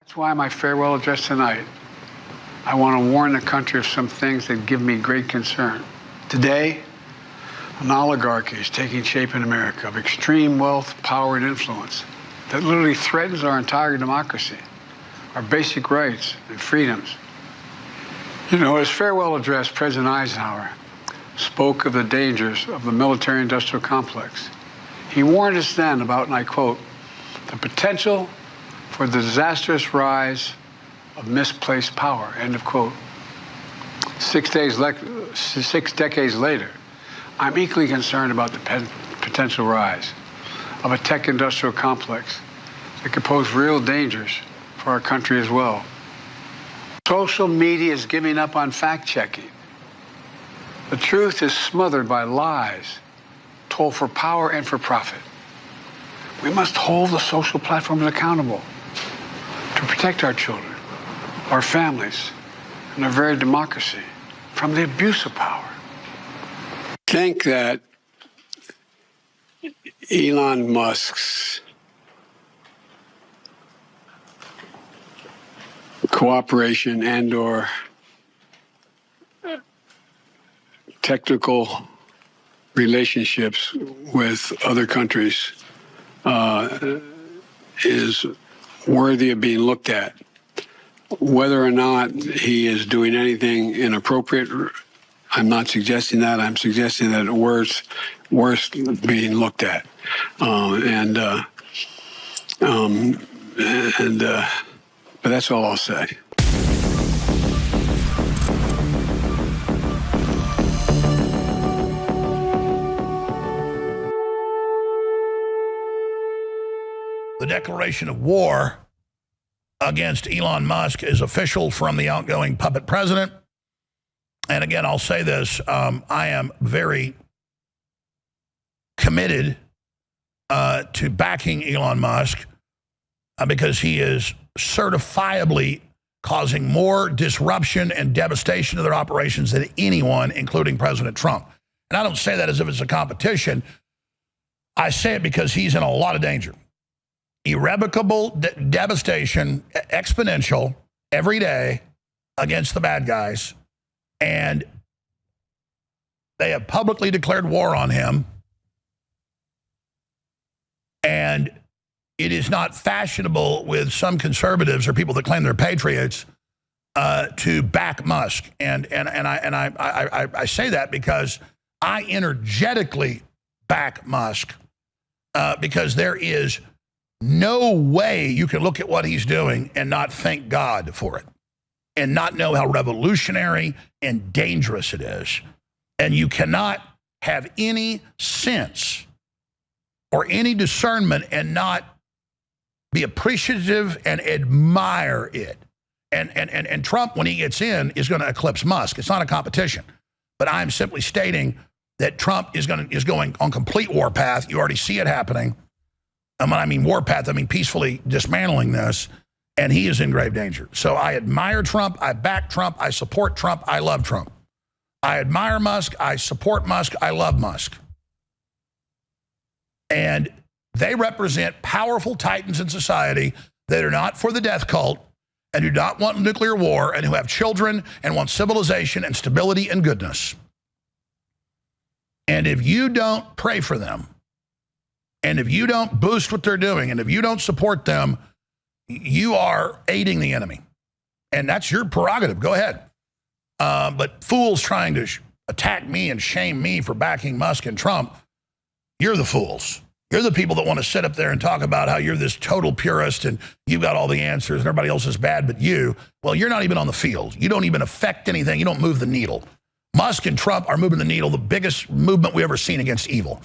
That's why my farewell address tonight, I want to warn the country of some things that give me great concern. Today, an oligarchy is taking shape in America of extreme wealth, power, and influence that literally threatens our entire democracy, our basic rights and freedoms. You know, his farewell address, President Eisenhower spoke of the dangers of the military-industrial complex. He warned us then about, and I quote, the potential for the disastrous rise of misplaced power, end of quote. 6 decades later, I'm equally concerned about the potential rise of a tech-industrial complex that could pose real dangers for our country as well. Social media is giving up on fact-checking. The truth is smothered by lies told for power and for profit. We must hold the social platforms accountable to protect our children, our families, and our very democracy from the abuse of power. I think that Elon Musk's cooperation and/or technical relationships with other countries is worthy of being looked at. Whether or not he is doing anything inappropriate, I'm not suggesting that. I'm suggesting that it's worth being looked at. But that's all I'll say. The declaration of war against Elon Musk is official from the outgoing puppet president. And again, I'll say this, I am very committed to backing Elon Musk because he is certifiably causing more disruption and devastation to their operations than anyone, including President Trump. And I don't say that as if it's a competition. I say it because he's in a lot of danger. Irrevocable devastation, exponential, every day against the bad guys. And they have publicly declared war on him. And it is not fashionable with some conservatives or people that claim they're patriots to back Musk. And I say that because I energetically back Musk because there is no way you can look at what he's doing and not thank God for it and not know how revolutionary and dangerous it is. And you cannot have any sense or any discernment and not be appreciative and admire it. And Trump, when he gets in, is going to eclipse Musk. It's not a competition. But I'm simply stating that Trump is going on complete warpath. You already see it happening. And when I mean warpath, I mean peacefully dismantling this, and he is in grave danger. So I admire Trump, I back Trump, I support Trump, I love Trump. I admire Musk, I support Musk, I love Musk. And they represent powerful titans in society that are not for the death cult and do not want nuclear war and who have children and want civilization and stability and goodness. And if you don't pray for them, and if you don't boost what they're doing, and if you don't support them, you are aiding the enemy. And that's your prerogative. Go ahead. But fools trying to attack me and shame me for backing Musk and Trump, you're the fools. You're the people that want to sit up there and talk about how you're this total purist and you've got all the answers and everybody else is bad but you. Well, you're not even on the field. You don't even affect anything. You don't move the needle. Musk and Trump are moving the needle, the biggest movement we've ever seen against evil.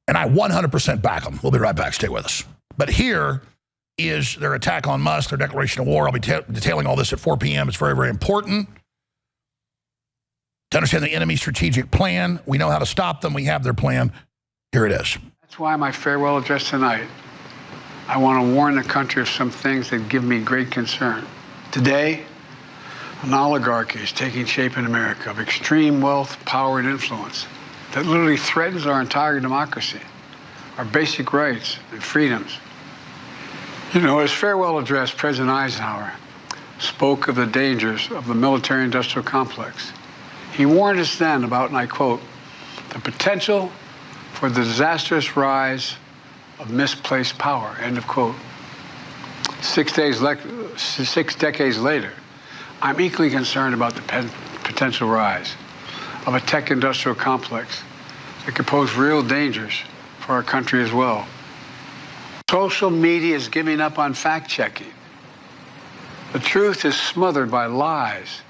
And I 100% back them. We'll be right back. Stay with us. But here is their attack on Musk, their declaration of war. I'll be detailing all this at 4 p.m. It's very, very important to understand the enemy's strategic plan. We know how to stop them. We have their plan. Here it is. That's why my farewell address tonight, I want to warn the country of some things that give me great concern. Today, an oligarchy is taking shape in America of extreme wealth, power, and influence that literally threatens our entire democracy, our basic rights and freedoms. You know, his farewell address, President Eisenhower spoke of the dangers of the military-industrial complex. He warned us then about, and I quote, the potential for the disastrous rise of misplaced power, end of quote. 6 decades later, I'm equally concerned about the potential rise of a tech-industrial complex that could pose real dangers for our country as well. Social media is giving up on fact-checking. The truth is smothered by lies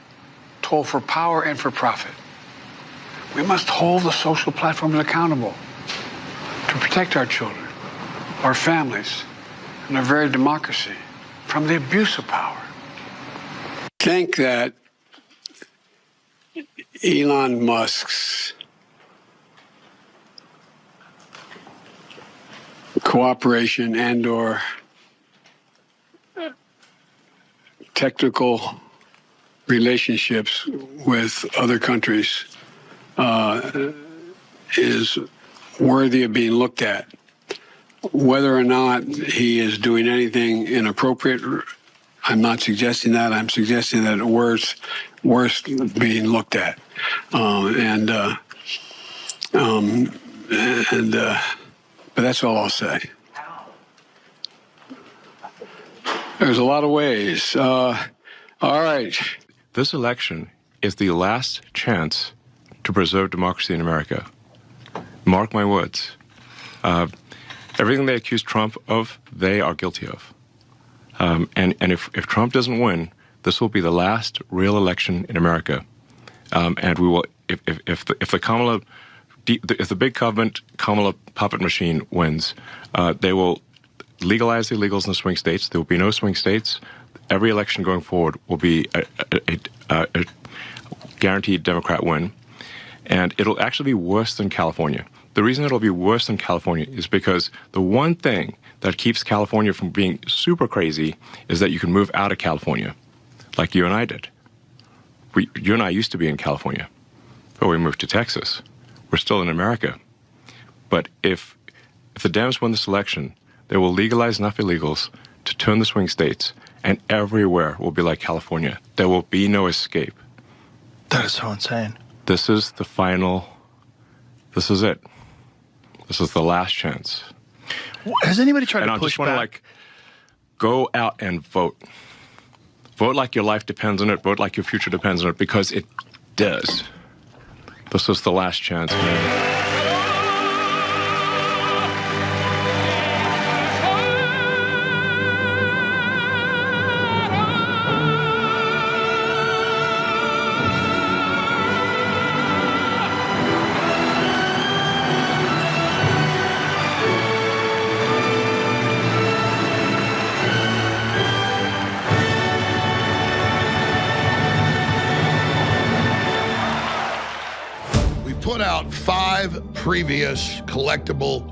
told for power and for profit. We must hold the social platforms accountable to protect our children, our families, and our very democracy from the abuse of power. I think that Elon Musk's cooperation and/or technical relationships with other countries is worthy of being looked at. Whether or not he is doing anything inappropriate, I'm not suggesting that. I'm suggesting that it's worth being looked at. But that's all I'll say. There's a lot of ways. All right. This election is the last chance to preserve democracy in America. Mark my words. Everything they accuse Trump of, they are guilty of. And if Trump doesn't win, this will be the last real election in America. And we will, if the big government Kamala puppet machine wins, they will legalize the illegals in the swing states. There will be no swing states. Every election going forward will be a guaranteed Democrat win. And it'll actually be worse than California. The reason it'll be worse than California is because the one thing that keeps California from being super crazy is that you can move out of California, like you and I did. You and I used to be in California, but we moved to Texas. We're still in America. But if the Dems win this election, they will legalize enough illegals to turn the swing states, and everywhere will be like California. There will be no escape. That is so insane. This is the final. This is it. This is the last chance. Has anybody tried and to I push just want to back? Go out and vote. Vote like your life depends on it. Vote like your future depends on it, because it does. This is the last chance, man. Put out 5 previous collectible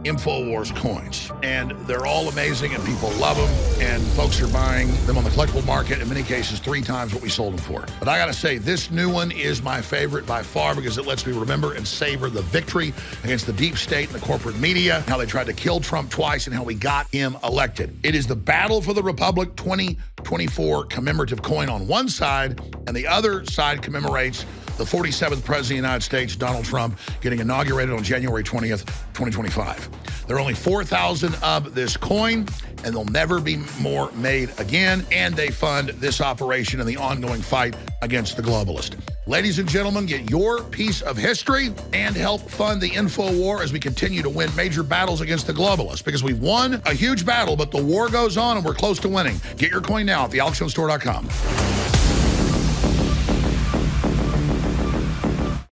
InfoWars coins, and they're all amazing, and people love them, and folks are buying them on the collectible market, in many cases 3 times what we sold them for. But I gotta say, this new one is my favorite by far, because it lets me remember and savor the victory against the deep state and the corporate media, how they tried to kill Trump twice, and how we got him elected. It is the Battle for the Republic 2024 commemorative coin on one side, and the other side commemorates the 47th President of the United States, Donald Trump, getting inaugurated on January 20th, 2025. There are only 4,000 of this coin, and there'll never be more made again, and they fund this operation and the ongoing fight against the globalist. Ladies and gentlemen, get your piece of history and help fund the info war as we continue to win major battles against the globalists, because we've won a huge battle, but the war goes on and we're close to winning. Get your coin now at thealexjonestore.com.